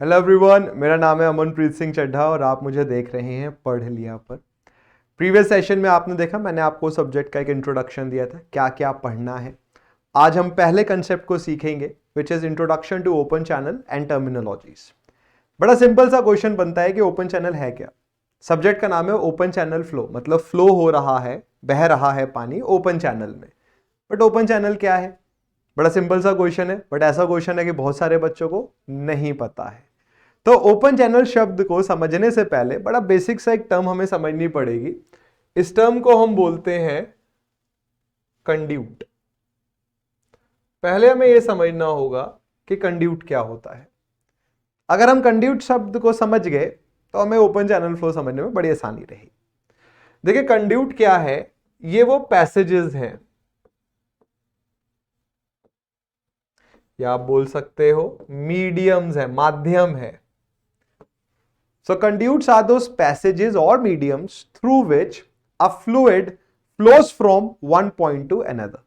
Hello everyone, मेरा नाम है अमनप्रीत सिंह चड्ढा और आप मुझे देख रहे हैं पढ़ लिया पर। प्रीवियस सेशन में आपने देखा मैंने आपको सब्जेक्ट का एक इंट्रोडक्शन दिया था, क्या क्या पढ़ना है। आज हम पहले कंसेप्ट को सीखेंगे which is introduction to open channel and terminologies. बड़ा सिंपल सा क्वेश्चन बनता है कि ओपन चैनल है क्या। सब्जेक्ट का नाम है ओपन चैनल फ्लो, मतलब फ्लो हो रहा है, बह रहा है पानी ओपन चैनल में। बट ओपन चैनल क्या है? बड़ा सिंपल सा क्वेश्चन है, बट ऐसा क्वेश्चन है कि बहुत सारे बच्चों को नहीं पता है। तो ओपन चैनल शब्द को समझने से पहले बड़ा बेसिक सा एक टर्म हमें समझनी पड़ेगी। इस टर्म को हम बोलते हैं कंड्यूट। पहले हमें यह समझना होगा कि कंड्यूट क्या होता है। अगर हम कंड्यूट शब्द को समझ गए तो हमें ओपन चैनल फ्लो समझने में बड़ी आसानी रहेगी। देखिए कंड्यूट क्या है, ये वो पैसेजेस हैं, या आप बोल सकते हो मीडियम्स है, माध्यम है। So conduits are those passages or mediums through which a fluid flows from one point to another.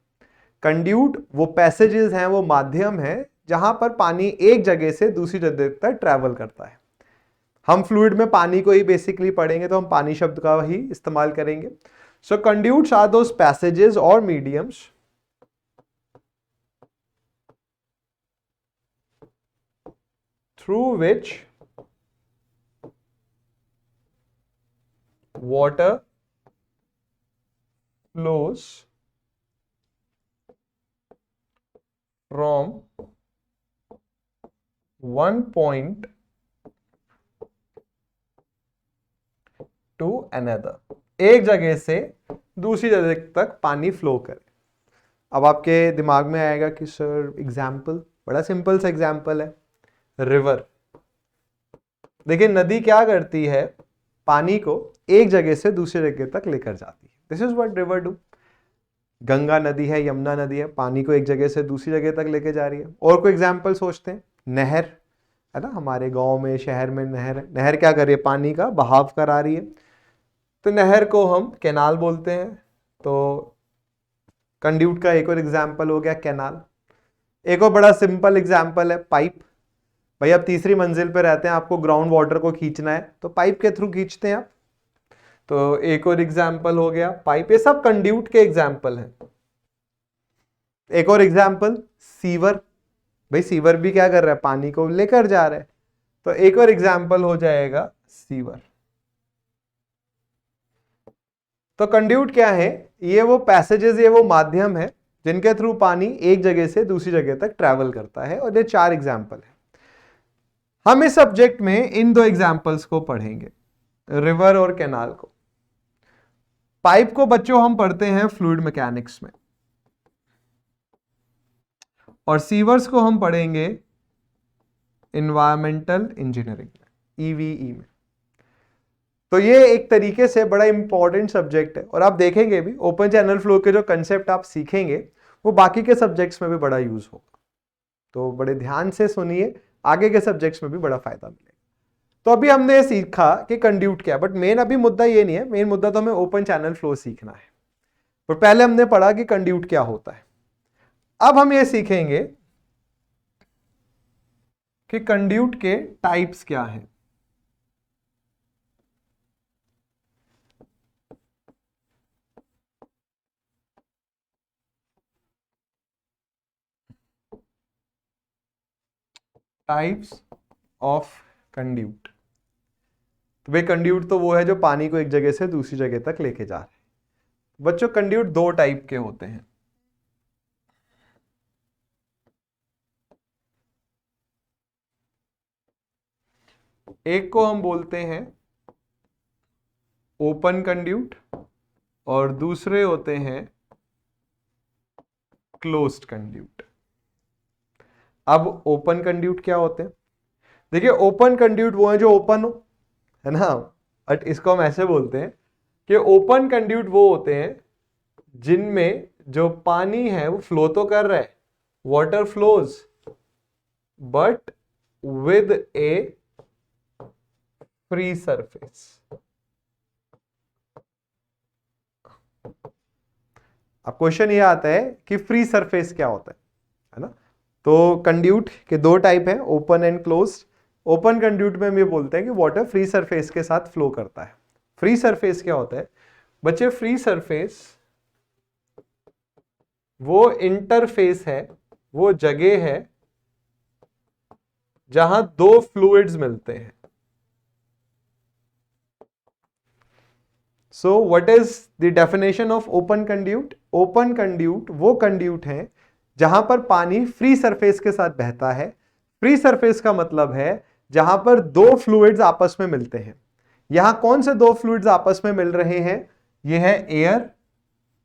Conduit वो पैसेजेस हैं, वो माध्यम है जहां पर पानी एक जगह से दूसरी जगह तक ट्रैवल करता है। हम फ्लूइड में पानी को ही बेसिकली पढ़ेंगे तो हम पानी शब्द का ही इस्तेमाल करेंगे। सो कंड्यूट्स आर दोस पैसेजेस और mediums through which water flows from one point to another, एक जगह से दूसरी जगह तक पानी फ्लो करे। अब आपके दिमाग में आएगा कि सर एग्जाम्पल, बड़ा सिंपल सा एग्जाम्पल है, रिवर। देखिए नदी क्या करती है, पानी को एक जगह से दूसरी जगह तक लेकर जाती है। This is what river do. Ganga नदी है, यमुना नदी है, पानी को एक जगह से दूसरी जगह तक लेके जा रही है। और कोई एग्जाम्पल सोचते हैं, नहर है ना, हमारे गांव में शहर में नहर है। नहर क्या कर रही है, पानी का बहाव करा रही है, तो नहर को हम कैनाल बोलते हैं। तो कंड्यूट का एक और एग्जाम्पल हो गया कैनाल। एक और बड़ा सिंपल एग्जाम्पल है पाइप। भाई आप तीसरी मंजिल पे रहते हैं, आपको ग्राउंड वाटर को खींचना है तो पाइप के थ्रू खींचते हैं आप। तो एक और एग्जाम्पल हो गया पाइप। ये सब कंड्यूट के एग्जाम्पल हैं। एक और एग्जाम्पल सीवर। भाई सीवर भी क्या कर रहा है, पानी को लेकर जा रहा है, तो एक और एग्जाम्पल हो जाएगा सीवर। तो कंड्यूट क्या है, ये वो पैसेजेस, ये वो माध्यम है जिनके थ्रू पानी एक जगह से दूसरी जगह तक ट्रैवल करता है। और ये 4 एग्जाम्पल है। हम इस सब्जेक्ट में इन 2 एग्जाम्पल्स को पढ़ेंगे, रिवर और कैनाल को। पाइप को बच्चों हम पढ़ते हैं फ्लूइड मैकेनिक्स में, और सीवर्स को हम पढ़ेंगे इन्वायरमेंटल इंजीनियरिंग में, ईवीई में। तो ये एक तरीके से बड़ा इंपॉर्टेंट सब्जेक्ट है, और आप देखेंगे भी ओपन चैनल फ्लो के जो कंसेप्ट आप सीखेंगे वो बाकी के सब्जेक्ट्स में भी बड़ा यूज होगा। तो बड़े ध्यान से सुनिए, आगे के सब्जेक्ट्स में भी बड़ा फायदा मिलेगा। तो अभी हमने सीखा कि कंड्यूट क्या, बट मेन अभी मुद्दा ये नहीं है। मेन मुद्दा तो हमें ओपन चैनल फ्लो सीखना है। पर पहले हमने पढ़ा कि कंड्यूट क्या होता है। अब हम ये सीखेंगे कि कंड्यूट के टाइप्स क्या हैं। Types of conduit. तो भाई कंड्यूट तो वो है जो पानी को एक जगह से दूसरी जगह तक लेके जा रहा है। बच्चों कंड्यूट 2 टाइप के होते हैं। एक को हम बोलते हैं ओपन कंड्यूट और दूसरे होते हैं क्लोज्ड कंड्यूट। अब ओपन कंड्यूट क्या होते हैं? देखिए ओपन कंड्यूट वो है जो ओपन हो, है ना। बट इसको हम ऐसे बोलते हैं कि ओपन कंड्यूट वो होते हैं जिनमें जो पानी है वो फ्लो तो कर रहा है, water flows, but with A free surface. अब क्वेश्चन ये आता है कि फ्री सरफेस क्या होता है ना। तो कंड्यूट के 2 टाइप हैं, open and closed. Open conduit में हम ये बोलते हैं कि वाटर फ्री सरफेस के साथ फ्लो करता है। फ्री सरफेस क्या होता है बच्चे? फ्री सरफेस वो इंटरफेस है, वो जगह है जहां दो फ्लूइड्स मिलते हैं। So what is the definition of open conduit? Open conduit वो कंड्यूट है जहां पर पानी फ्री सरफेस के साथ बहता है। फ्री सरफेस का मतलब है जहां पर दो फ्लूइड्स आपस में मिलते हैं। यहां कौन से दो फ्लूइड्स आपस में मिल रहे हैं? ये है एयर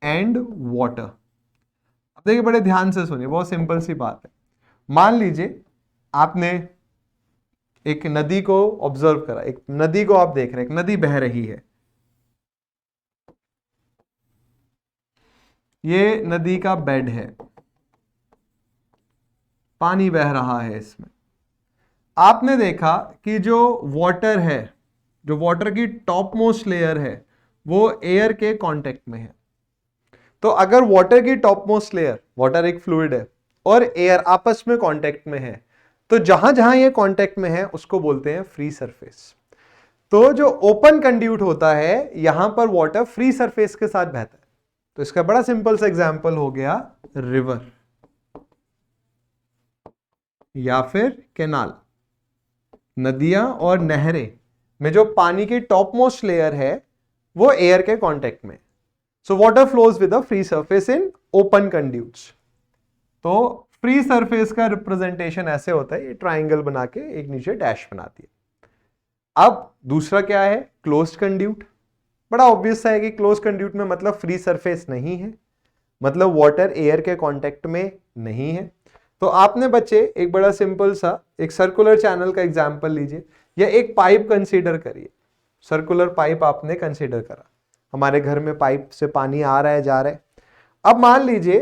एंड वाटर। अब देखिए, बड़े ध्यान से सुनिए, बहुत सिंपल सी बात है। मान लीजिए आपने एक नदी को ऑब्जर्व करा, एक नदी को आप देख रहे हैं, एक नदी बह रही है। ये नदी का बेड है, पानी बह रहा है इसमें। आपने देखा कि जो वाटर है, जो वाटर की टॉप मोस्ट लेयर है, वो एयर के कांटेक्ट में है। तो अगर वाटर की टॉप मोस्ट लेयर, वाटर एक फ्लूइड है, और एयर आपस में कांटेक्ट में है, तो जहां जहां ये कांटेक्ट में है उसको बोलते हैं फ्री सरफेस। तो जो ओपन कंड्यूट होता है, यहां पर वाटर फ्री सरफेस के साथ बहता है। तो इसका बड़ा सिंपल सा एग्जांपल हो गया रिवर या फिर कैनाल। नदियां और नहरें में जो पानी की टॉप मोस्ट लेयर है वो एयर के कांटेक्ट में। So water flows with a free surface in open conduits. तो फ्री सरफेस का रिप्रेजेंटेशन ऐसे होता है, ये ट्राइंगल बना के एक नीचे डैश बनाती है। अब दूसरा क्या है? Closed conduit. बड़ा ऑब्वियस है कि क्लोज कंड्यूट में मतलब फ्री सरफेस नहीं है, मतलब वाटर एयर के कांटेक्ट में नहीं है। तो आपने बच्चे एक बड़ा सिंपल सा एक सर्कुलर चैनल का एग्जांपल लीजिए, या एक पाइप कंसीडर करिए। सर्कुलर पाइप आपने कंसीडर करा, हमारे घर में पाइप से पानी आ रहा है, जा रहा है। अब मान लीजिए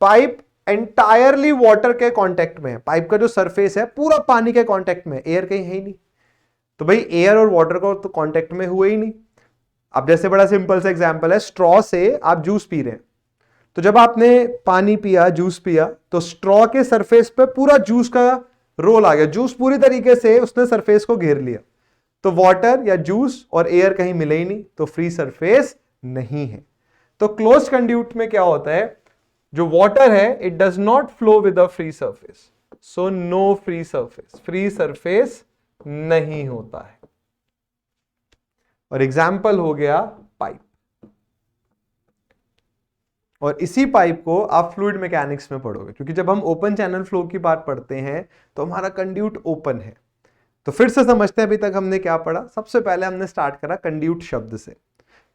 पाइप एंटायरली वाटर के कांटेक्ट में है, पाइप का जो सरफेस है पूरा पानी के कांटेक्ट में, एयर कहीं है ही नहीं। तो भाई एयर और वाटर को तो कांटेक्ट में हुए ही नहीं। अब जैसे बड़ा सिंपल सा एग्जांपल है, स्ट्रॉ से आप जूस पी रहे हैं। तो जब आपने पानी पिया, जूस पिया, तो स्ट्रॉ के सरफेस पे पूरा जूस का रोल आ गया, जूस पूरी तरीके से उसने सरफेस को घेर लिया। तो वाटर या जूस और एयर कहीं मिले ही नहीं, तो फ्री सरफेस नहीं है। तो क्लोज कंड्यूट में क्या होता है? जो वाटर है it does not flow with a free surface, so no free surface, free surface नहीं होता है। और एग्जाम्पल हो गया पाइप। और इसी पाइप को आप फ्लूइड मैकेनिक्स में पढ़ोगे, क्योंकि जब हम ओपन चैनल फ्लो की बात पढ़ते हैं तो हमारा कंड्यूट ओपन है। तो फिर से समझते हैं अभी तक हमने क्या पढ़ा। सबसे पहले हमने स्टार्ट करा कंड्यूट शब्द से।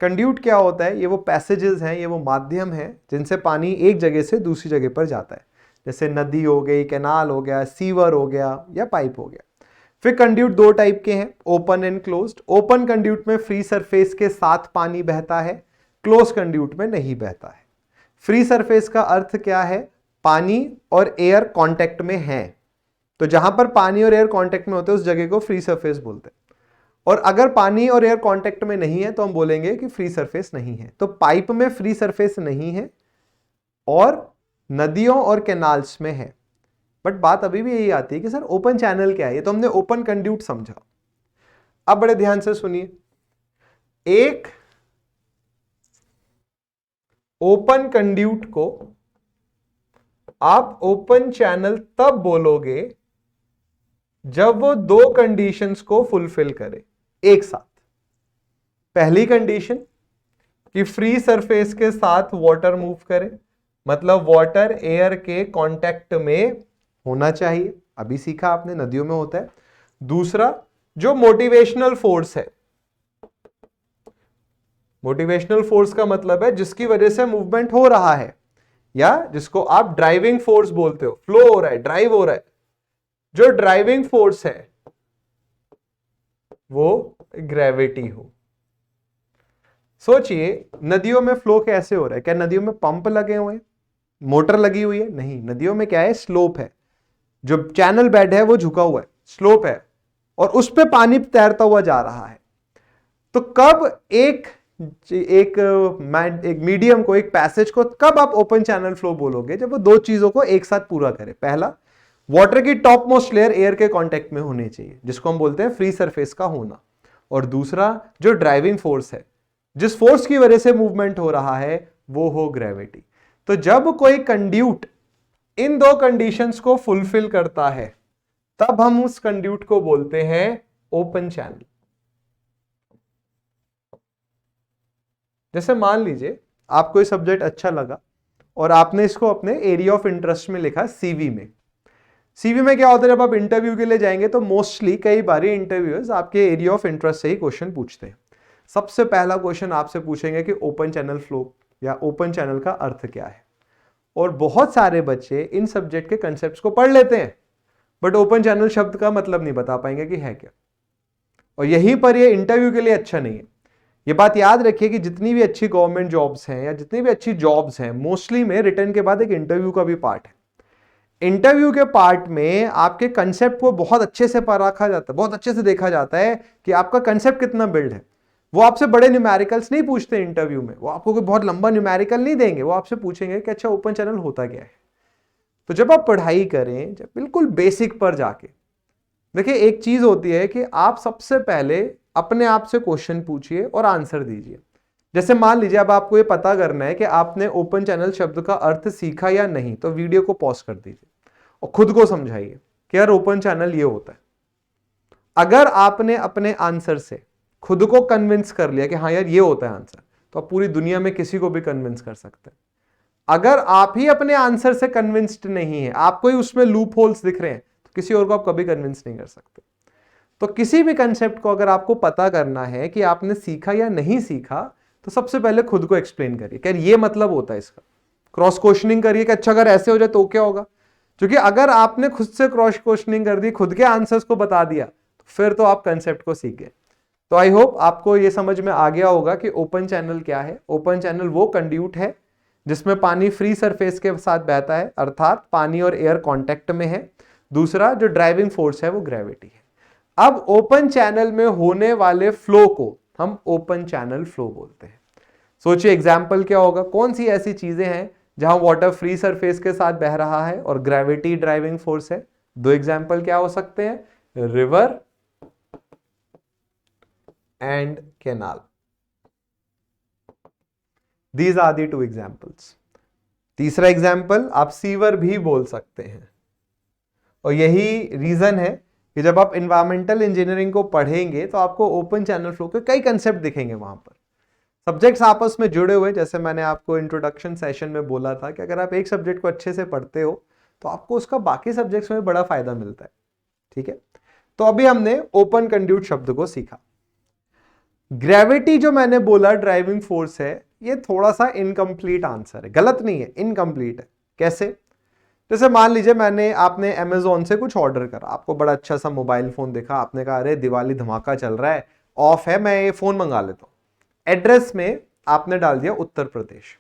कंड्यूट क्या होता है? ये वो पैसेजेस हैं, ये वो माध्यम हैं जिनसे पानी एक जगह से दूसरी जगह पर जाता है। जैसे नदी हो गई, कैनाल हो गया, सीवर हो गया, या पाइप हो गया। फिर कंड्यूट दो टाइप के हैं, open and closed. Open conduit में फ्री सरफेस के साथ पानी बहता है, क्लोज कंड्यूट में नहीं बहता है। फ्री सरफेस का अर्थ क्या है? पानी और एयर कांटेक्ट में है, तो जहां पर पानी और एयर कांटेक्ट में होते हैं उस जगह को फ्री सरफेस बोलते हैं। और अगर पानी और एयर कांटेक्ट में नहीं है तो हम बोलेंगे कि फ्री सरफेस नहीं है। तो पाइप में फ्री सरफेस नहीं है और नदियों और कैनाल्स में है। बट बात अभी भी यही आती है कि सर ओपन चैनल क्या है? ये तो हमने ओपन कंड्यूट समझा। अब बड़े ध्यान से सुनिए, एक ओपन कंड्यूट को आप ओपन चैनल तब बोलोगे जब वो दो कंडीशंस को फुलफिल करे एक साथ। पहली कंडीशन कि फ्री सरफेस के साथ वाटर मूव करे, मतलब वाटर एयर के कांटेक्ट में होना चाहिए, अभी सीखा आपने, नदियों में होता है। दूसरा, जो मोटिवेशनल फोर्स है, मोटिवेशनल फोर्स का मतलब है जिसकी वजह से मूवमेंट हो रहा है, या जिसको आप ड्राइविंग फोर्स बोलते हो, फ्लो हो रहा है, ड्राइव हो रहा है। जो ड्राइविंग फोर्स है वो ग्रेविटी हो। सोचिए नदियों में फ्लो कैसे हो रहा है? क्या नदियों में पंप लगे हुए हैं, मोटर लगी हुई है? नहीं, नदियों में क्या है? स्लोप है। जो चैनल बेड है वो झुका हुआ है, स्लोप है, और उस पे पानी तैरता हुआ जा रहा है। तो कब एक मीडियम को, एक पैसेज को कब आप ओपन चैनल फ्लो बोलोगे? जब वो दो चीजों को एक साथ पूरा करे। पहला, वाटर की टॉप मोस्ट लेयर एयर के कांटेक्ट में होनी चाहिए, जिसको हम बोलते हैं फ्री सरफेस का होना। और दूसरा जो ड्राइविंग फोर्स है, जिस फोर्स की वजह से मूवमेंट हो रहा है, वो हो ग्रेविटी। तो जब कोई कंड्यूट इन दो कंडीशंस को फुलफिल करता है, तब हम उस कंड्यूट को बोलते हैं ओपन चैनल। जैसे मान लीजिए आपको ये सब्जेक्ट अच्छा लगा और आपने इसको अपने एरिया ऑफ इंटरेस्ट में लिखा सीवी में। सीवी में क्या होता है, जब आप इंटरव्यू के लिए जाएंगे तो मोस्टली कई बार इंटरव्यूअर्स आपके एरिया ऑफ इंटरेस्ट से ही क्वेश्चन पूछते हैं। सबसे पहला क्वेश्चन आपसे पूछेंगे कि ओपन चैनल फ्लो या ओपन चैनल का अर्थ क्या है। और बहुत सारे बच्चे इन सब्जेक्ट के कंसेप्ट को पढ़ लेते हैं, बट ओपन चैनल शब्द का मतलब नहीं बता पाएंगे कि है क्या। और यहीं पर ये इंटरव्यू के लिए अच्छा नहीं है। ये बात याद रखिए कि जितनी भी अच्छी गवर्नमेंट जॉब्स हैं या जितनी भी अच्छी जॉब्स हैं, मोस्टली में रिटर्न के बाद एक इंटरव्यू का भी पार्ट है। इंटरव्यू के पार्ट में आपके कंसेप्ट को बहुत अच्छे से परखा जाता है, बहुत अच्छे से देखा जाता है कि आपका कंसेप्ट कितना बिल्ड है। वो आपसे बड़े न्यूमेरिकल्स नहीं पूछते इंटरव्यू में, वो आपको कोई बहुत लंबा न्यूमेरिकल नहीं देंगे, वो आपसे पूछेंगे कि अच्छा ओपन चैनल होता क्या है। तो जब आप पढ़ाई करें, जब बिल्कुल बेसिक पर जाके देखिए, एक चीज होती है कि आप सबसे पहले अपने आप से क्वेश्चन पूछिए और आंसर दीजिए। जैसे मान लीजिए अब आपको ये पता करना है कि आपने ओपन चैनल शब्द का अर्थ सीखा या नहीं, तो वीडियो को पॉज कर दीजिए और खुद को समझाइए कि यार ओपन चैनल ये होता है। अगर आपने अपने आंसर से खुद को कन्विंस कर लिया कि हाँ यार ये होता है आंसर, तो आप पूरी दुनिया में किसी को भी कन्विंस कर सकते हैं। अगर आप ही अपने आंसर से कन्विंस्ड नहीं है, आपको ही उसमें लूप होल्स दिख रहे हैं, तो किसी और को आप कभी कन्विंस नहीं कर सकते। तो किसी भी कंसेप्ट को अगर आपको पता करना है कि आपने सीखा या नहीं सीखा, तो सबसे पहले खुद को एक्सप्लेन करिए कि ये मतलब होता है इसका। क्रॉस क्वेश्चनिंग करिए कि अच्छा अगर ऐसे हो जाए तो क्या होगा। क्योंकि अगर आपने खुद से क्रॉस क्वेश्चनिंग कर दी, खुद के आंसर्स को बता दिया, तो फिर तो आप कंसेप्ट को सीख गए। तो आई होप आपको ये समझ में आ गया होगा कि ओपन चैनल क्या है। ओपन चैनल वो कंड्यूट है जिसमें पानी फ्री सरफेस के साथ बहता है, अर्थात पानी और एयर कांटेक्ट में है। दूसरा जो ड्राइविंग फोर्स है वो ग्रेविटी है। अब ओपन चैनल में होने वाले फ्लो को हम ओपन चैनल फ्लो बोलते हैं। सोचिए एग्जाम्पल क्या होगा, कौन सी ऐसी चीजें हैं जहां वाटर फ्री सरफेस के साथ बह रहा है और ग्रेविटी ड्राइविंग फोर्स है। दो एग्जाम्पल क्या हो सकते हैं, river and canal. These are the two examples. तीसरा एग्जाम्पल आप सीवर भी बोल सकते हैं। और यही रीजन है कि जब आप इन्वायरमेंटल इंजीनियरिंग को पढ़ेंगे तो आपको ओपन चैनल फ्लो के कई कंसेप्ट दिखेंगे वहां पर। सब्जेक्ट्स आपस में जुड़े हुए, जैसे मैंने आपको इंट्रोडक्शन सेशन में बोला था कि अगर आप एक सब्जेक्ट को अच्छे से पढ़ते हो तो आपको उसका बाकी सब्जेक्ट्स में बड़ा फायदा मिलता है। ठीक है, तो अभी हमने ओपन कंड्यूट शब्द को सीखा। ग्रेविटी जो मैंने बोला ड्राइविंग फोर्स है, ये थोड़ा सा इनकम्प्लीट आंसर है, गलत नहीं है, इनकम्प्लीट है। कैसे? जैसे मान लीजिए आपने अमेजोन से कुछ ऑर्डर करा, आपको बड़ा अच्छा सा मोबाइल फोन दिखा, आपने कहा अरे दिवाली धमाका चल रहा है, ऑफ है, मैं ये फोन मंगा लेता हूं। एड्रेस में आपने डाल दिया उत्तर प्रदेश।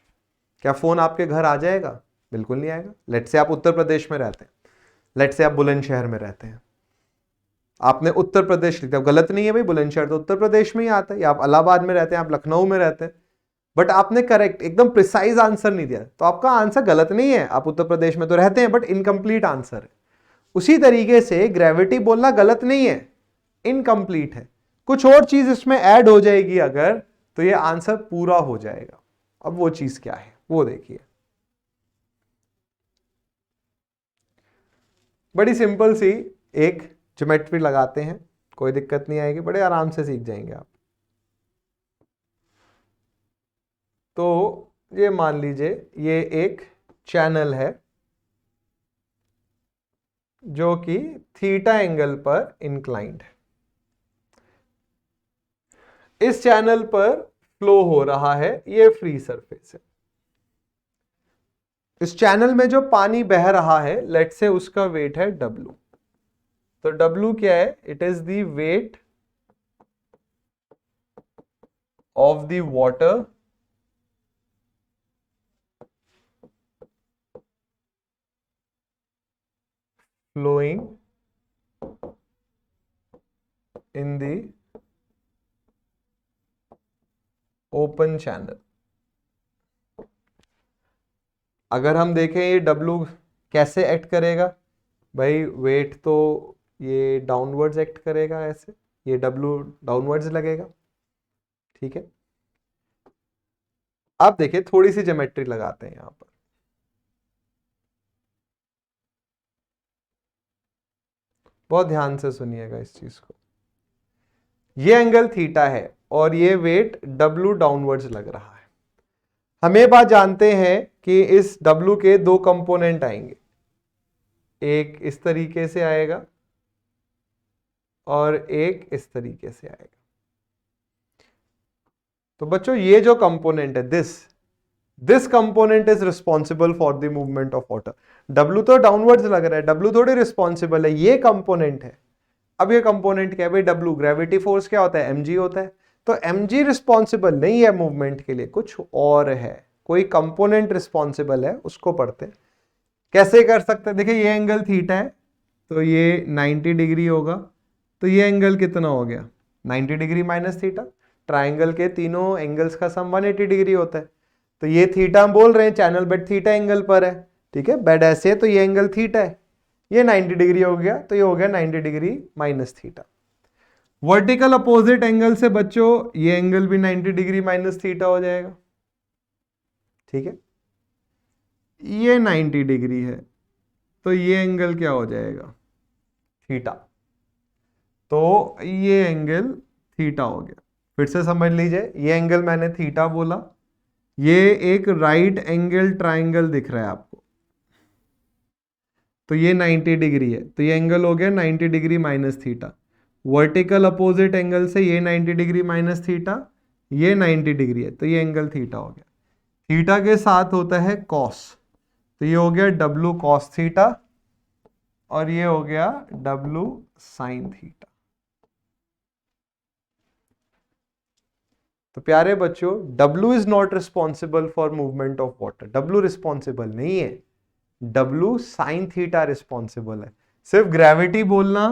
क्या फोन आपके घर आ जाएगा? बिल्कुल नहीं आएगा। लेट से आप उत्तर प्रदेश में रहते हैं, लेट से आप बुलंदशहर में रहते हैं, आपने उत्तर प्रदेश लिखा, गलत नहीं है भाई, बुलंदशहर तो उत्तर प्रदेश में ही आता है। या आप इलाहाबाद में रहते हैं, आप लखनऊ में रहते हैं, बट आपने करेक्ट एकदम प्रिसाइज आंसर नहीं दिया, तो आपका आंसर गलत नहीं है। आप उत्तर प्रदेश में तो रहते हैं, बट इनकम्प्लीट आंसर है। उसी तरीके से ग्रेविटी बोलना गलत नहीं है, इनकम्प्लीट है। कुछ और चीज इसमें ऐड हो जाएगी अगर, तो ये आंसर पूरा हो जाएगा। अब वो चीज क्या है वो देखिए। बड़ी सिंपल सी एक ज्योमेट्री लगाते हैं, कोई दिक्कत नहीं आएगी, बड़े आराम से सीख जाएंगे आप। तो ये मान लीजिए ये एक चैनल है जो कि थीटा एंगल पर इंक्लाइंड है। इस चैनल पर फ्लो हो रहा है, ये फ्री सरफेस है। इस चैनल में जो पानी बह रहा है, लेट से उसका वेट है W। तो W क्या है? It is the weight of the water flowing in the open channel। अगर हम देखें ये W कैसे एक्ट करेगा, भाई वेट तो ये डाउनवर्ड्स एक्ट करेगा ऐसे, ये W डाउनवर्ड्स लगेगा, ठीक है। आप देखिए थोड़ी सी ज्योमेट्री लगाते हैं यहां पर। बहुत ध्यान से सुनिएगा इस चीज को। ये एंगल थीटा है और ये वेट W डाउनवर्ड्स लग रहा है। हम ये बात जानते हैं कि इस W के दो कंपोनेंट आएंगे, एक इस तरीके से आएगा और एक इस तरीके से आएगा। तो बच्चों ये जो कंपोनेंट है this component is responsible for the movement of water. W तो डाउनवर्ड्स लग रहा है, W थोड़ी रिस्पॉन्सिबल है, ये कंपोनेंट है। अब ये कंपोनेंट क्या है भाई, W ग्रेविटी फोर्स क्या होता है, mg होता है। तो mg रिस्पॉन्सिबल नहीं है मूवमेंट के लिए, कुछ और है, कोई कंपोनेंट रिस्पॉन्सिबल है, उसको पढ़ते हैं। कैसे कर सकते हैं, देखिए ये एंगल थीटा है तो ये 90 डिग्री होगा, तो ये एंगल कितना हो गया 90 डिग्री माइनस थीटा। ट्राइंगल के तीनों एंगल्स का सम 180 डिग्री होता है, तो ये थीटा हम बोल रहे हैं, चैनल बेड थीटा एंगल पर है, ठीक है। बेड ऐसे है तो ये एंगल थीटा है, ये 90 डिग्री हो गया तो ये हो गया 90 degree minus theta. Vertical opposite angle से बच्चों ये एंगल भी 90 डिग्री माइनस थीटा हो जाएगा, ठीक है। ये 90 डिग्री है तो ये एंगल क्या हो जाएगा थीटा, तो ये एंगल थीटा हो गया। फिर से समझ लीजिए, ये एंगल मैंने थीटा बोला, ये एक राइट एंगल ट्राइंगल दिख रहा है आपको, तो ये 90 डिग्री है, तो ये एंगल हो गया 90 degree minus theta. Vertical opposite angle से ये 90 डिग्री माइनस थीटा, ये 90 डिग्री है, तो ये एंगल थीटा हो गया। थीटा के साथ होता है कॉस, तो ये हो गया W कॉस थीटा और ये हो गया W साइन थीटा। तो प्यारे बच्चों, W is not responsible for movement of water, W responsible नहीं है, W साइन थीटा रिस्पॉन्सिबल है। सिर्फ ग्रेविटी बोलना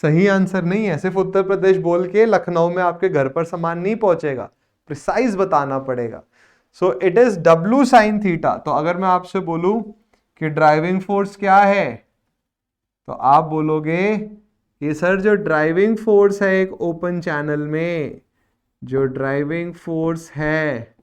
सही आंसर नहीं है, सिर्फ उत्तर प्रदेश बोल के लखनऊ में आपके घर पर सामान नहीं पहुंचेगा, प्रिसाइज बताना पड़ेगा। So it is W sine theta. तो अगर मैं आपसे बोलूं कि ड्राइविंग फोर्स क्या है, तो आप बोलोगे कि सर जो ड्राइविंग फोर्स है एक ओपन चैनल में, जो ड्राइविंग फोर्स है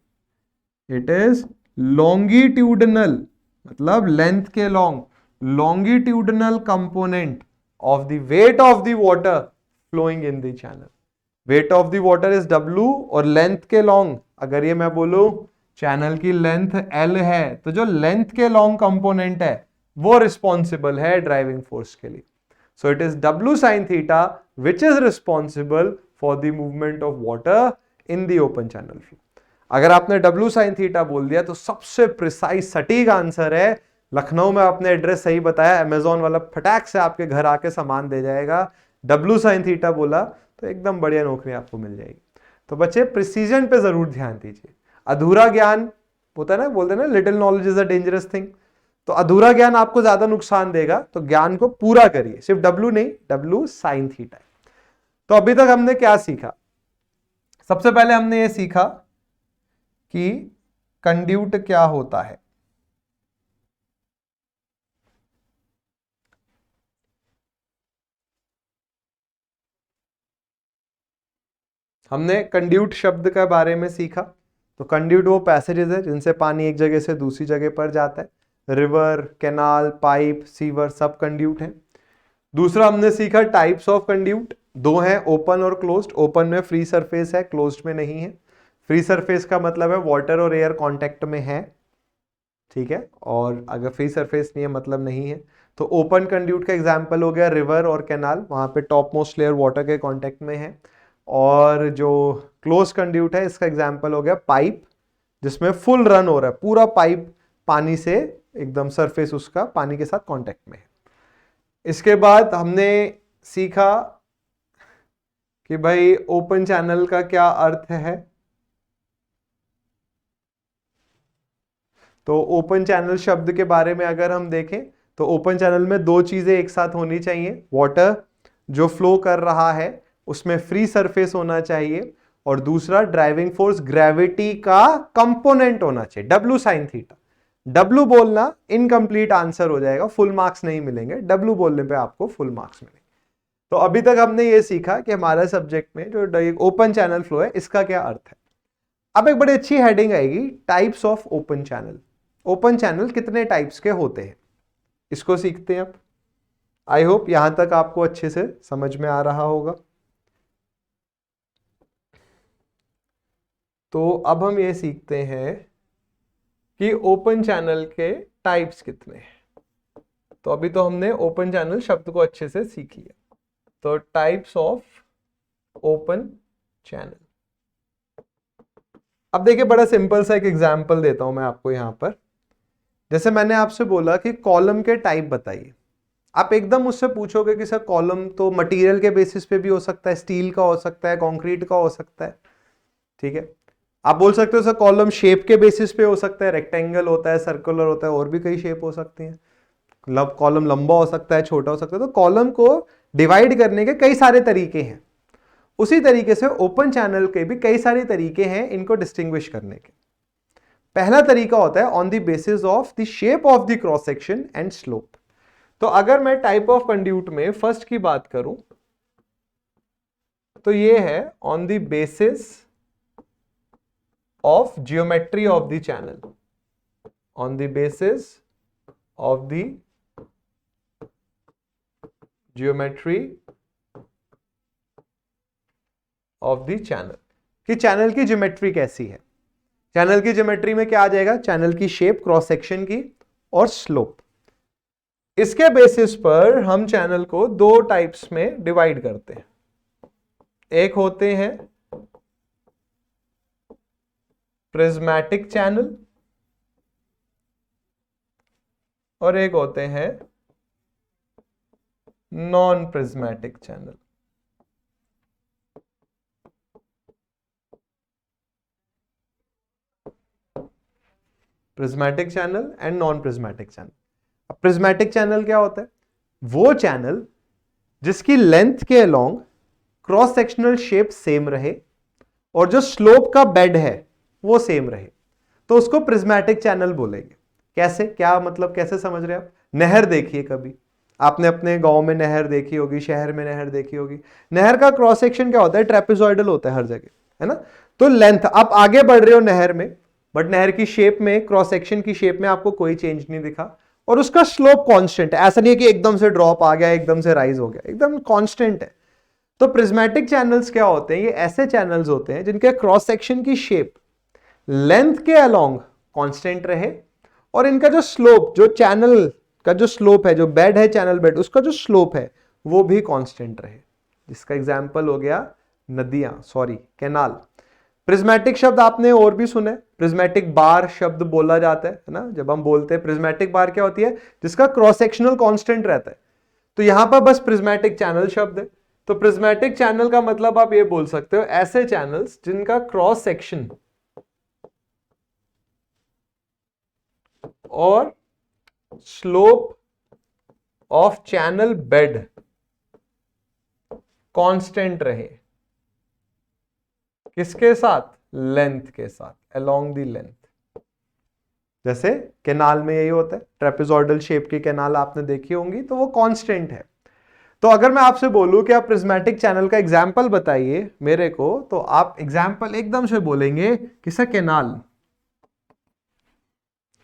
इट इज लॉन्गिट्यूडनल, मतलब लेंथ के longitudinal component of the weight of the water flowing in the channel. Weight of the water is W और लेंथ के लॉन्ग, अगर ये मैं बोलूं चैनल की लेंथ L है, तो जो लेंथ के लॉन्ग कंपोनेंट है वो रिस्पॉन्सिबल है ड्राइविंग फोर्स के लिए। So it is W sine theta which is responsible for the movement of water in the open channel flow. अगर आपने W साइन थीटा बोल दिया तो सबसे प्रिसाइज सटीक आंसर है, लखनऊ में आपने एड्रेस सही बताया, अमेजोन वाला फटाक से आपके घर आके सामान दे जाएगा। W साइन थीटा बोला तो एकदम बढ़िया नौकरी आपको मिल जाएगी। तो बच्चे प्रिसीजन पे जरूर ध्यान दीजिए। अधूरा ज्ञान होता है ना, बोलते हैं ना little knowledge is a dangerous thing, तो अधूरा ज्ञान आपको ज्यादा नुकसान देगा, तो ज्ञान को पूरा करिए। सिर्फ W नहीं, W साइन थीटा। तो अभी तक हमने क्या सीखा, सबसे पहले हमने ये सीखा कि कंड्यूट क्या होता है। हमने कंड्यूट शब्द के बारे में सीखा। तो कंड्यूट वो पैसेजेस है जिनसे पानी एक जगह से दूसरी जगह पर जाता है। रिवर, कैनाल, पाइप, सीवर सब कंड्यूट है। दूसरा हमने सीखा टाइप्स ऑफ कंड्यूट, दो हैं, ओपन और क्लोज्ड। ओपन में फ्री सरफेस है, क्लोज्ड में नहीं है। फ्री सरफेस का मतलब है वाटर और एयर कांटेक्ट में है, ठीक है, और अगर फ्री सरफेस नहीं है मतलब नहीं है। तो ओपन कंड्यूट का एग्जांपल हो गया रिवर और कैनाल, वहां पे टॉप मोस्ट लेयर वाटर के कांटेक्ट में है। और जो क्लोज कंड्यूट है इसका एग्जांपल हो गया पाइप, जिसमें फुल रन हो रहा है, पूरा पाइप पानी से एकदम सरफेस उसका पानी के साथ कांटेक्ट में है। इसके बाद हमने सीखा कि भाई ओपन चैनल का क्या अर्थ है। तो ओपन चैनल शब्द के बारे में अगर हम देखें तो ओपन चैनल में दो चीजें एक साथ होनी चाहिए, वाटर जो फ्लो कर रहा है उसमें फ्री सरफेस होना चाहिए, और दूसरा ड्राइविंग फोर्स ग्रेविटी का कंपोनेंट होना चाहिए W साइन थीटा। डब्लू बोलना इनकम्प्लीट आंसर हो जाएगा, फुल मार्क्स नहीं मिलेंगे, डब्लू बोलने पे आपको फुल मार्क्स मिलेंगे। तो अभी तक हमने ये सीखा कि हमारा सब्जेक्ट में जो ओपन चैनल फ्लो है इसका क्या अर्थ है। अब एक बड़ी अच्छी हेडिंग आएगी, types of open channel. Open channel कितने टाइप्स के होते हैं, इसको सीखते हैं अब। आई होप यहां तक आपको अच्छे से समझ में आ रहा होगा। तो अब हम ये सीखते हैं कि ओपन चैनल के टाइप्स कितने हैं। तो अभी तो हमने ओपन चैनल शब्द को अच्छे से सीख लिया। तो टाइप्स ऑफ ओपन चैनल, अब देखिए बड़ा सिंपल सा एक एग्जांपल देता हूं मैं आपको यहां पर। जैसे मैंने आपसे बोला कि कॉलम के टाइप बताइए, आप एकदम उससे पूछोगे कि सर कॉलम तो मटेरियल के बेसिस पे भी हो सकता है, स्टील का हो सकता है, कंक्रीट का हो सकता है, ठीक है। आप बोल सकते हो सर कॉलम शेप के बेसिस पे हो सकता है, रेक्टेंगल होता है, सर्कुलर होता है, और भी कई शेप हो सकती हैं। कॉलम लंबा हो सकता है, छोटा हो सकता है। तो कॉलम को डिवाइड करने के कई सारे तरीके हैं। उसी तरीके से ओपन चैनल के भी कई सारे तरीके हैं इनको डिस्टिंग्विश करने के। पहला तरीका होता है on the basis of the shape of the cross section and slope. तो अगर मैं टाइप ऑफ कंड्यूट में फर्स्ट की बात करूं तो ये है on the basis of geometry of the channel, on the basis of the geometry of the channel, कि चैनल की ज्योमेट्री कैसी है। चैनल की ज्योमेट्री में क्या आ जाएगा, चैनल की शेप, क्रॉस सेक्शन की और स्लोप। इसके बेसिस पर हम चैनल को दो टाइप्स में डिवाइड करते हैं। एक होते हैं प्रिज्मेटिक चैनल और एक होते हैं non prismatic channel. Prismatic channel and non prismatic channel. अब प्रिज्मेटिक चैनल क्या होता है, वो चैनल जिसकी लेंथ के along cross sectional shape same रहे और जो स्लोप का बेड है वो सेम रहे, तो उसको प्रिज्मेटिक चैनल बोलेंगे। कैसे, क्या मतलब, कैसे समझ रहे हैं आप। नहर देखिए, कभी आपने अपने गांव में नहर देखी होगी, शहर में नहर देखी होगी। नहर का क्रॉस सेक्शन क्या होता है, ट्रेपेजॉइडल होता है हर जगह, है ना। तो लेंथ, आप आगे बढ़ रहे हो नहर में, बट नहर की शेप में, क्रॉस सेक्शन की शेप में आपको कोई चेंज नहीं दिखा, और उसका स्लोप कांस्टेंट है। ऐसा नहीं है कि एकदम से ड्रॉप आ गया, एकदम से राइज हो गया, एकदम कांस्टेंट है। तो प्रिज्मेटिक चैनल्स क्या होते हैं, ये ऐसे चैनल्स होते हैं जिनके क्रॉस सेक्शन की शेप लेंथ के अलोंग कांस्टेंट रहे और इनका जो स्लोप, जो चैनल का जो स्लोप है, जो बेड है चैनल बेड, उसका जो स्लोप है वो भी कांस्टेंट रहे। जिसका एग्जांपल हो गया नदियां, कैनाल। प्रिज्मेटिक शब्द आपने और भी सुने, प्रिज्मेटिक बार शब्द बोला जाता है ना। जब हम बोलते हैं प्रिज्मेटिक बार क्या होती है, जिसका क्रॉस सेक्शनल कांस्टेंट रहता है। तो यहां पर बस प्रिज्मेटिक चैनल शब्द है। तो प्रिज्मेटिक चैनल का मतलब आप ये बोल सकते हो ऐसे चैनल्स जिनका क्रॉस सेक्शन और slope of channel bed constant रहे। किसके साथ, लेंथ के साथ, अलोंग द लेंथ। जैसे कैनाल में यही होता है, ट्रेपेजॉइडल शेप की कैनाल आपने देखी होंगी, तो वो कांस्टेंट है। तो अगर मैं आपसे बोलूं कि आप प्रिज्मेटिक चैनल का एग्जाम्पल बताइए मेरे को, तो आप एग्जाम्पल एकदम से बोलेंगे कि सर कैनाल।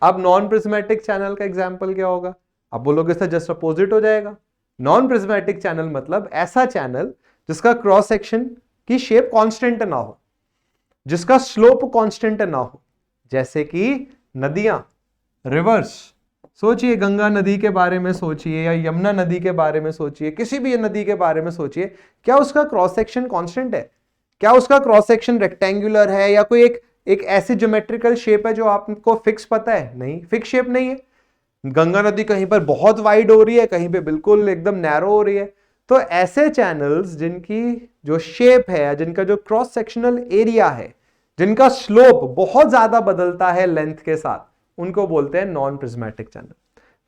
अब नॉन प्रिज्मेटिक चैनल का एग्जाम्पल क्या होगा, आप बोलोगे सर जस्ट अपोजिट हो जाएगा। नॉन प्रिज्मेटिक चैनल मतलब ऐसा चैनल जिसका क्रॉस सेक्शन की शेप कांस्टेंट ना हो, जिसका स्लोप कांस्टेंट ना हो। जैसे कि नदियां, रिवर्स। सोचिए गंगा नदी के बारे में सोचिए, या यमुना नदी के बारे में सोचिए, किसी भी नदी के बारे में सोचिए, क्या उसका क्रॉस सेक्शन कांस्टेंट है, क्या उसका क्रॉस सेक्शन रेक्टेंगुलर है, या कोई एक ऐसी ज्योमेट्रिकल शेप है जो आपको फिक्स पता है, नहीं, फिक्स शेप नहीं है। गंगा नदी कहीं पर बहुत वाइड हो रही है, कहीं पे बिल्कुल एकदम नैरो हो रही है। तो ऐसे चैनल्स जिनकी जो शेप है, जिनका जो क्रॉस सेक्शनल एरिया है, जिनका स्लोप बहुत ज्यादा बदलता है लेंथ के साथ, उनको बोलते हैं नॉन प्रिज्मेटिक चैनल।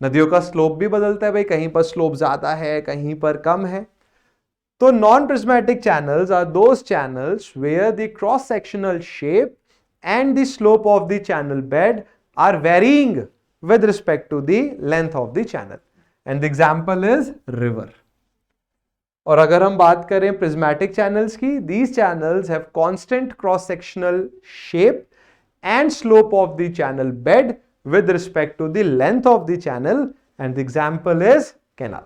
नदियों का स्लोप भी बदलता है भाई, कहीं पर स्लोप ज्यादा है, कहीं पर कम है। तो non prismatic channels are those channels where the cross sectional shape and the slope of the channel bed are varying with respect to the length of the channel, and the example is river. और अगर हम बात करें prismatic channels की, these channels have constant cross sectional shape and slope of the channel bed with respect to the length of the channel, and the example is canal.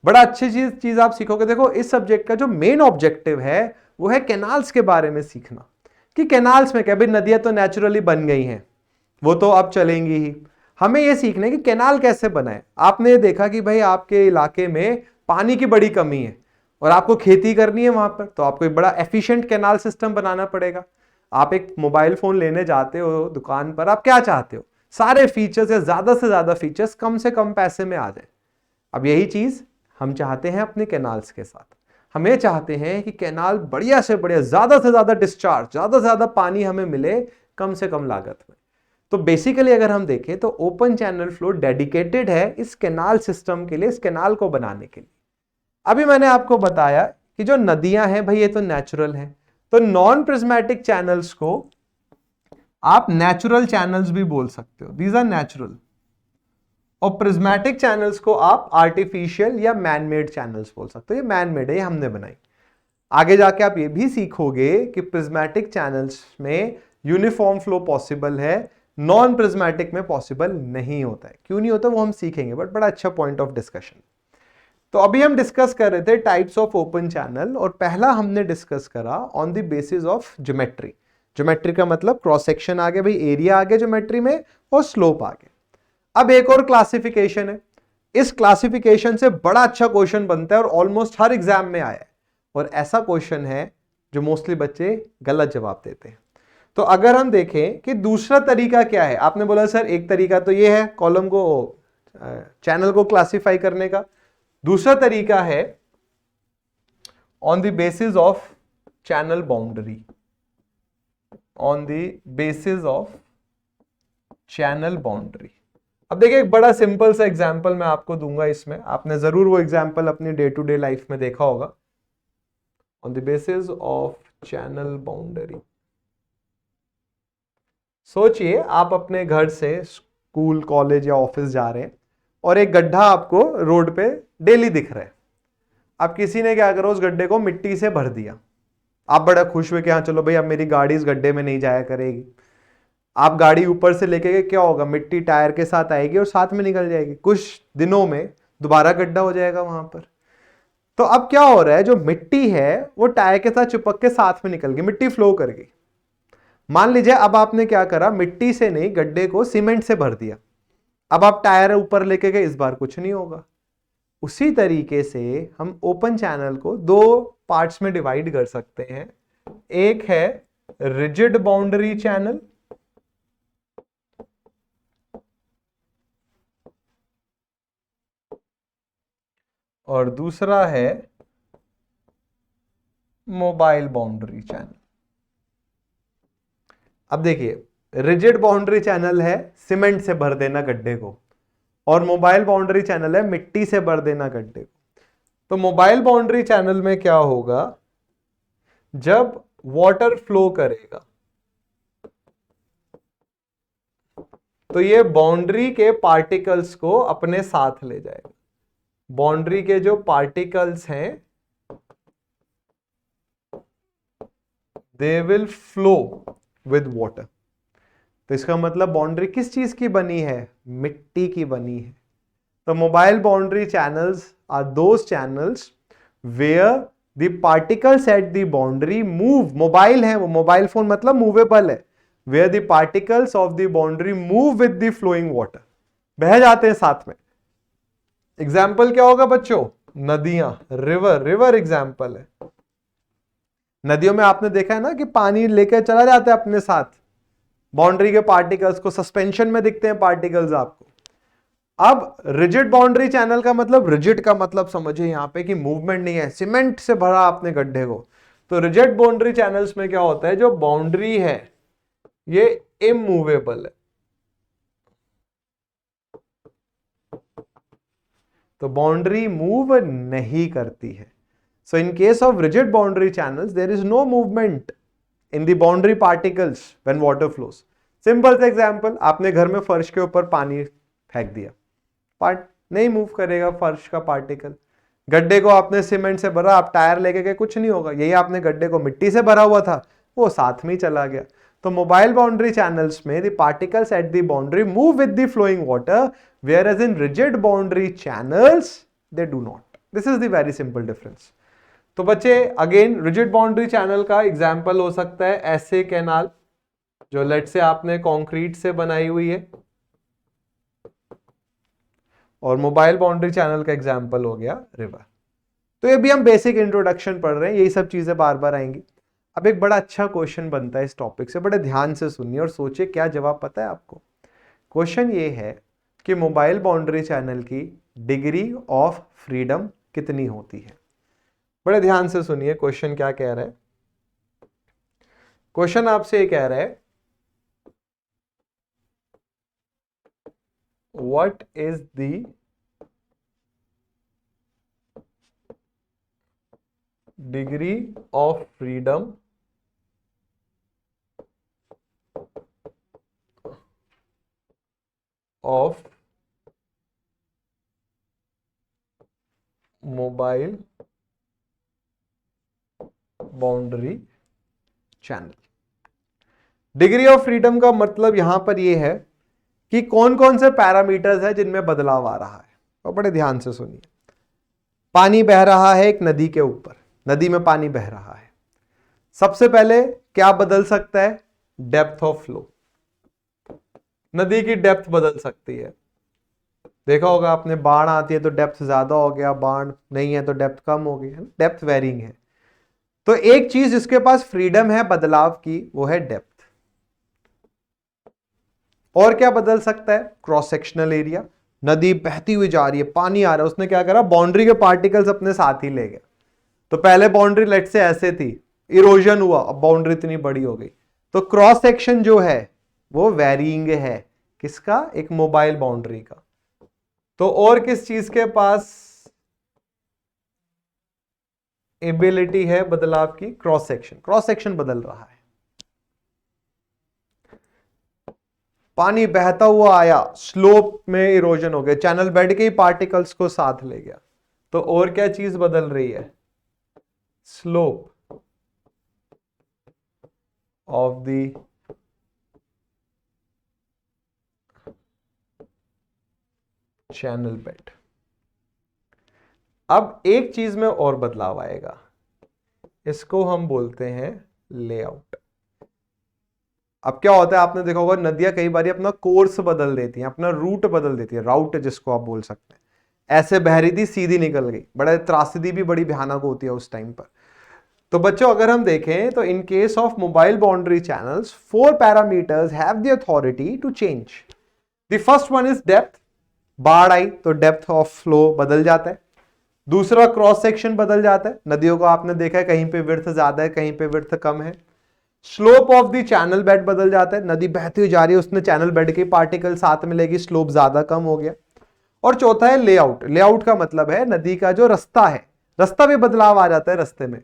बड़ा अच्छी चीज आप सीखोगे। देखो इस सब्जेक्ट का जो मेन ऑब्जेक्टिव है वो है कैनाल्स के बारे में सीखना, कि कैनाल्स में क्या, भाई नदियां तो नेचुरली बन गई हैं, वो तो अब चलेंगी ही, हमें ये सीखना है कि कैनाल कैसे बनाए। आपने देखा कि भाई आपके इलाके में पानी की बड़ी कमी है और आपको खेती करनी है वहां पर, तो आपको एक बड़ा एफिशिएंट कैनाल सिस्टम बनाना पड़ेगा। आप एक मोबाइल फोन लेने जाते हो दुकान पर, आप क्या चाहते हो, सारे फीचर्स या ज्यादा से ज्यादा फीचर्स कम से कम पैसे में आ जाए। अब यही चीज हम चाहते हैं अपने कैनाल्स के साथ। हम ये चाहते हैं कि कैनाल बढ़िया से बढ़िया, ज्यादा से ज्यादा डिस्चार्ज, ज्यादा से ज्यादा पानी हमें मिले कम से कम लागत में। तो बेसिकली अगर हम देखें तो ओपन चैनल फ्लो डेडिकेटेड है इस कैनाल सिस्टम के लिए, इस कैनाल को बनाने के लिए। अभी मैंने आपको बताया कि जो नदियां हैं भाई ये तो नेचुरल हैं, तो नॉन प्रिज्मेटिक चैनल्स को आप नेचुरल चैनल्स भी बोल सकते हो, दीज आर नेचुरल। और प्रिज्मेटिक चैनल्स को आप आर्टिफिशियल या मैनमेड चैनल्स बोल सकते हो, ये मैनमेड है, ये हमने बनाई। आगे जाके आप ये भी सीखोगे कि प्रिज्मेटिक चैनल्स में यूनिफॉर्म फ्लो पॉसिबल है, नॉन प्रिज्मेटिक में पॉसिबल नहीं होता है। क्यों नहीं होता वो हम सीखेंगे, बट बड़ा अच्छा पॉइंट ऑफ डिस्कशन। तो अभी हम डिस्कस कर रहे थे टाइप्स ऑफ ओपन चैनल, और पहला हमने डिस्कस करा on the basis of geometry. Geometry का मतलब क्रॉस सेक्शन आ गया, भाई एरिया आ गया ज्योमेट्री में, और स्लोप आ गया। अब एक और क्लासिफिकेशन है, इस क्लासिफिकेशन से बड़ा अच्छा क्वेश्चन बनता है और ऑलमोस्ट हर एग्जाम में आया है, और ऐसा क्वेश्चन है जो मोस्टली बच्चे गलत जवाब देते हैं। तो अगर हम देखें कि दूसरा तरीका क्या है, आपने बोला सर एक तरीका तो ये है कॉलम को, चैनल को क्लासिफाई करने का, दूसरा तरीका है on the basis of channel boundary, on the basis of channel boundary. अब देखिए एक बड़ा सिंपल सा एग्जांपल मैं आपको दूंगा, इसमें आपने जरूर वो एग्जांपल अपनी डे टू डे लाइफ में देखा होगा। On the basis of channel boundary, सोचिए आप अपने घर से स्कूल कॉलेज या ऑफिस जा रहे हैं और एक गड्ढा आपको रोड पे डेली दिख रहा है। अब किसी ने क्या करा, उस गड्ढे को मिट्टी से भर दिया। आप बड़ा खुश हुए कि हाँ चलो भाई अब मेरी गाड़ी इस गड्ढे में नहीं जाया करेगी। आप गाड़ी ऊपर से लेके गए, क्या होगा, मिट्टी टायर के साथ आएगी और साथ में निकल जाएगी, कुछ दिनों में दोबारा गड्ढा हो जाएगा वहां पर। तो अब क्या हो रहा है, जो मिट्टी है वो टायर के साथ चिपक के साथ में निकल गई, मिट्टी फ्लो कर गई। मान लीजिए अब आपने क्या करा, मिट्टी से नहीं गड्ढे को सीमेंट से भर दिया। अब आप टायर ऊपर लेके गए, इस बार कुछ नहीं होगा। उसी तरीके से हम ओपन चैनल को दो पार्ट्स में डिवाइड कर सकते हैं। एक है रिजिड बाउंड्री चैनल, और दूसरा है मोबाइल बाउंड्री चैनल। अब देखिए रिजिड बाउंड्री चैनल है सीमेंट से भर देना गड्ढे को, और मोबाइल बाउंड्री चैनल है मिट्टी से भर देना गड्ढे को। तो मोबाइल बाउंड्री चैनल में क्या होगा, जब वाटर फ्लो करेगा तो ये बाउंड्री के पार्टिकल्स को अपने साथ ले जाएगा। बाउंड्री के जो पार्टिकल्स हैं they will flow with water. तो इसका मतलब बाउंड्री किस चीज की बनी है, मिट्टी की बनी है। तो mobile boundary channels are those channels where the particles at the boundary move. Mobile है वो, मोबाइल फोन मतलब मूवेबल है, where the particles of the boundary move with the flowing water, बह जाते हैं साथ में। एग्जाम्पल क्या होगा बच्चों, नदियां, रिवर, रिवर एग्जाम्पल है। नदियों में आपने देखा है ना कि पानी लेकर चला जाता है अपने साथ बाउंड्री के पार्टिकल्स को, सस्पेंशन में दिखते हैं पार्टिकल्स आपको। अब रिजिड बाउंड्री चैनल का मतलब, रिजिड का मतलब समझिए यहां पे कि मूवमेंट नहीं है, सीमेंट से भरा आपने गड्ढे को। तो रिजिड बाउंड्री चैनल्स में क्या होता है, जो बाउंड्री है ये इमूवेबल है। तो बाउंड्री मूव नहीं करती है। So in case of rigid boundary channels there is no movement in the boundary particles when water flows. Simple से एग्जांपल, आपने घर में फर्श के ऊपर पानी फेंक दिया, पार्ट नहीं मूव करेगा फर्श का पार्टिकल। गड्ढे को आपने सीमेंट से भरा, आप टायर लेके गए, कुछ नहीं होगा। यही आपने गड्ढे को मिट्टी से भरा हुआ था, वो साथ में ही चला गया। तो मोबाइल बाउंड्री चैनल्स में the particles at the boundary move with the flowing water, whereas in rigid boundary channels they do not. This is the very simple difference. तो बच्चे अगेन रिजिड बाउंड्री चैनल का example हो सकता है ऐसे canal जो late से आपने कंक्रीट से बनाई हुई है, और मोबाइल बाउंड्री चैनल का एग्जाम्पल हो गया रिवर। तो ये भी हम बेसिक इंट्रोडक्शन पढ़ रहे हैं, यही सब चीजें बार बार आएंगी। अब एक बड़ा अच्छा क्वेश्चन बनता है इस टॉपिक से, बड़े ध्यान से सुनिए और सोचिए क्या जवाब पता है आपको। क्वेश्चन ये है कि मोबाइल बाउंड्री चैनल की डिग्री ऑफ फ्रीडम कितनी होती है। बड़े ध्यान से सुनिए क्वेश्चन क्या कह रहा है। क्वेश्चन आपसे ये कह रहा है, what is the degree of freedom of mobile boundary channel. Degree of freedom का मतलब यहां पर यह है कि कौन कौन से पैरामीटर्स है जिनमें बदलाव आ रहा है। और बड़े ध्यान से सुनिए, पानी बह रहा है एक नदी के ऊपर, नदी में पानी बह रहा है। सबसे पहले क्या बदल सकता है? Depth of flow. नदी की डेप्थ बदल सकती है। देखा होगा आपने, बाढ़ आती है तो डेप्थ ज्यादा हो गया, बाढ़ नहीं है तो डेप्थ कम हो गई, डेप्थ वेरिंग है। तो एक चीज जिसके पास फ्रीडम है बदलाव की वो है डेप्थ। और क्या बदल सकता है? Cross sectional area. नदी बहती हुई जा रही है, पानी आ रहा है, उसने क्या करा? बाउंड्री के पार्टिकल्स अपने साथ ही ले गया। तो पहले बाउंड्री लेट से ऐसे थी, इरोजन हुआ, अब बाउंड्री इतनी बड़ी हो गई। तो क्रॉस सेक्शन जो है वो वेरिंग है। किसका? एक मोबाइल बाउंड्री का। तो और किस चीज के पास एबिलिटी है बदलाव की? Cross section. क्रॉस सेक्शन बदल रहा है, पानी बहता हुआ आया, स्लोप में इरोजन हो गया, चैनल बेड के ही पार्टिकल्स को साथ ले गया। तो और क्या चीज बदल रही है? Slope of the channel bed. अब एक चीज में और बदलाव आएगा, इसको हम बोलते हैं लेआउट। अब क्या होता है, आपने देखा होगा नदियां कई बार अपना कोर्स बदल देती हैं, अपना रूट बदल देती है, राउट जिसको आप बोल सकते हैं। ऐसे बह रही थी, सीधी निकल गई, बड़ा त्रासदी भी बड़ी भयानक होती है उस टाइम पर। तो बच्चों अगर हम देखें तो in case of mobile boundary channels 4 parameters have the authority to change. The first one is depth. बाढ़ आई तो डेप्थ ऑफ फ्लो बदल जाता है। दूसरा क्रॉस सेक्शन बदल जाता है। नदियों को आपने देखा है कहीं पे विड्थ ज्यादा है, कहीं पे विड्थ कम है। Slope of the channel bed बदल जाता है, नदी बहती हुई जा रही है, उसने चैनल बेड के पार्टिकल साथ मिलेगी, स्लोप ज्यादा कम हो गया। और चौथा है लेआउट। लेआउट का मतलब है नदी का जो रास्ता है, रास्ता भी बदलाव आ जाता है रास्ते में।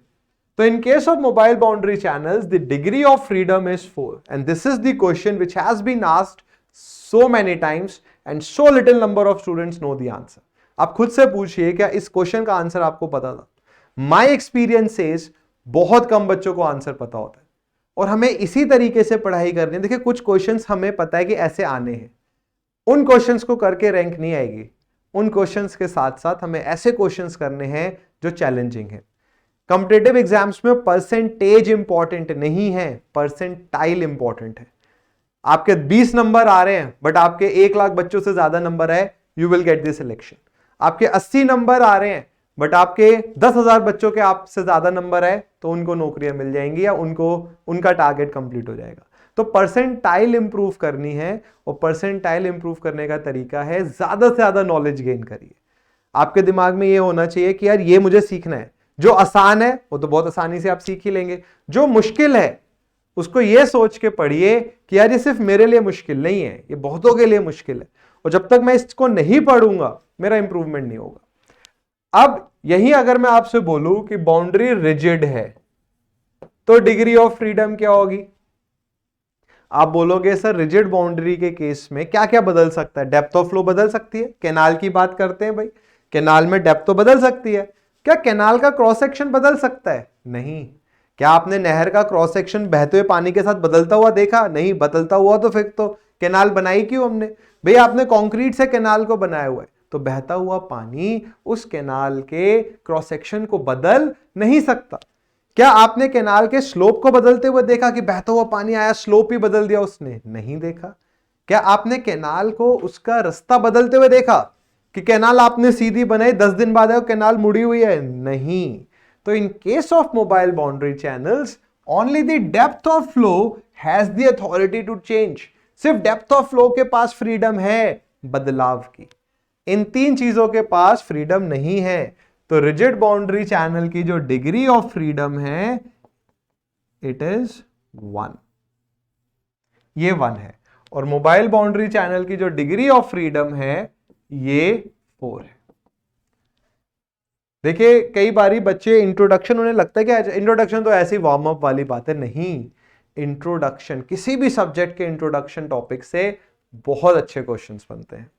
तो in case of mobile boundary channels the degree of freedom is 4 and this is the question which has been asked so many times and so little number of students know the answer. आप खुद से पूछिए क्या इस question का answer आपको पता था? My experience says बहुत कम बच्चों को आंसर पता होता है, और हमें इसी तरीके से पढ़ाई करनी है। देखिए कुछ क्वेश्चंस हमें पता है कि ऐसे आने हैं, उन क्वेश्चंस को करके रैंक नहीं आएगी। उन क्वेश्चंस के साथ साथ हमें ऐसे क्वेश्चंस करने हैं जो चैलेंजिंग है। कॉम्पिटिटिव एग्जाम्स में परसेंटेज इंपॉर्टेंट नहीं है, परसेंटाइल इंपॉर्टेंट है। आपके 20 नंबर आ रहे हैं बट आपके 1 लाख बच्चों से ज्यादा नंबर है, you will get this selection. आपके 80 नंबर आ रहे हैं बट आपके 10,000 बच्चों के आपसे ज्यादा नंबर है, तो उनको नौकरियां मिल जाएंगी या उनका टारगेट कंप्लीट हो जाएगा। तो परसेंटाइल इंप्रूव करनी है, और परसेंटाइल इंप्रूव करने का तरीका है ज्यादा से ज्यादा नॉलेज गेन करिए। आपके दिमाग में ये होना चाहिए कि यार ये मुझे सीखना है। जो आसान है वो तो बहुत आसानी से आप सीख ही लेंगे, जो मुश्किल है उसको ये सोच के पढ़िए कि यार ये सिर्फ मेरे लिए मुश्किल नहीं है, ये बहुतों के लिए मुश्किल है, और जब तक मैं इसको नहीं पढ़ूंगा मेरा इंप्रूवमेंट नहीं होगा। अब यही अगर मैं आपसे बोलूं कि बाउंड्री रिजिड है तो डिग्री ऑफ फ्रीडम क्या होगी? आप बोलोगे सर रिजिड बाउंड्री के केस में क्या क्या बदल सकता है? डेप्थ ऑफ फ्लो बदल सकती है। कैनाल की बात करते हैं भाई, कैनाल में डेप्थ तो बदल सकती है। क्या कैनाल का क्रॉस सेक्शन बदल सकता है? नहीं। क्या आपने नहर का क्रॉस सेक्शन बहते हुए पानी के साथ बदलता हुआ देखा? नहीं। बदलता हुआ तो फिर तो कैनाल बनाई क्यों हमने? भाई आपने कंक्रीट से कैनाल को बनाया हुआ है, तो बहता हुआ पानी उस कैनाल के क्रॉस सेक्शन को बदल नहीं सकता। क्या आपने कैनाल के स्लोप को बदलते हुए देखा कि बहता हुआ पानी आया स्लोप ही बदल दिया उसने? नहीं देखा। क्या आपने कैनाल को उसका रास्ता बदलते हुए देखा कि कैनाल आपने सीधी बनाई 10 दिन बाद है कैनाल मुड़ी हुई है? नहीं। तो in case of mobile boundary channels only the depth of flow has the authority to change. सिर्फ डेप्थ ऑफ फ्लो के पास फ्रीडम है बदलाव की, इन तीन चीजों के पास फ्रीडम नहीं है। तो रिजिड बाउंड्री चैनल की जो डिग्री ऑफ फ्रीडम है इट इज 1, ये 1 है। और मोबाइल बाउंड्री चैनल की जो डिग्री ऑफ फ्रीडम है ये 4 है। देखिए कई बारी बच्चे इंट्रोडक्शन, उन्हें लगता है कि इंट्रोडक्शन तो ऐसी वार्म अप वाली बात है। नहीं, इंट्रोडक्शन, किसी भी सब्जेक्ट के इंट्रोडक्शन टॉपिक से बहुत अच्छे क्वेश्चंस बनते हैं।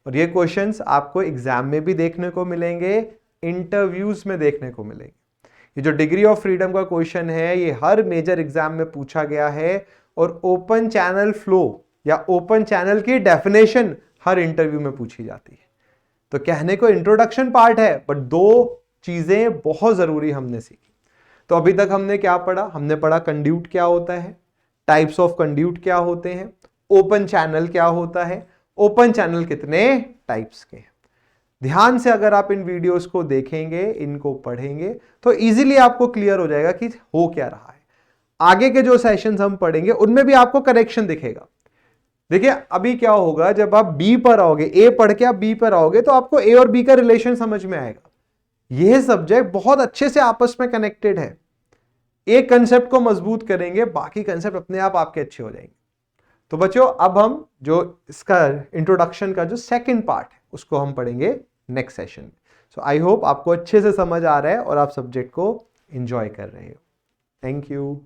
और ये क्वेश्चंस आपको एग्जाम में भी देखने को मिलेंगे, इंटरव्यूज में देखने को मिलेंगे। ये जो डिग्री ऑफ फ्रीडम का क्वेश्चन है ये हर मेजर एग्जाम में पूछा गया है, और ओपन चैनल फ्लो या ओपन चैनल की डेफिनेशन हर इंटरव्यू में पूछी जाती है। तो कहने को इंट्रोडक्शन पार्ट है, बट 2 चीजें बहुत जरूरी हमने सीखी। तो अभी तक हमने क्या पढ़ा? हमने पढ़ा कंड्यूट क्या होता है, टाइप्स ऑफ कंड्यूट क्या होते हैं, ओपन चैनल क्या होता है, ओपन चैनल कितने टाइप्स के हैं। ध्यान से अगर आप इन वीडियोस को देखेंगे, इनको पढ़ेंगे, तो इजीली आपको क्लियर हो जाएगा कि हो क्या रहा है। आगे के जो सेशंस हम पढ़ेंगे उनमें भी आपको करेक्शन दिखेगा। देखिए अभी क्या होगा, जब आप बी पर आओगे, ए पढ़ के आप बी पर आओगे तो आपको ए और बी का रिलेशन समझ में आएगा। यह सब्जेक्ट बहुत अच्छे से आपस में कनेक्टेड है। एक कंसेप्ट को मजबूत करेंगे, बाकी कंसेप्ट अपने आप आपके अच्छे हो जाएंगे। तो बच्चों अब हम जो इसका इंट्रोडक्शन का जो सेकंड पार्ट है उसको हम पढ़ेंगे नेक्स्ट सेशन में। सो आई होप आपको अच्छे से समझ आ रहा है और आप सब्जेक्ट को एंजॉय कर रहे हो। Thank you.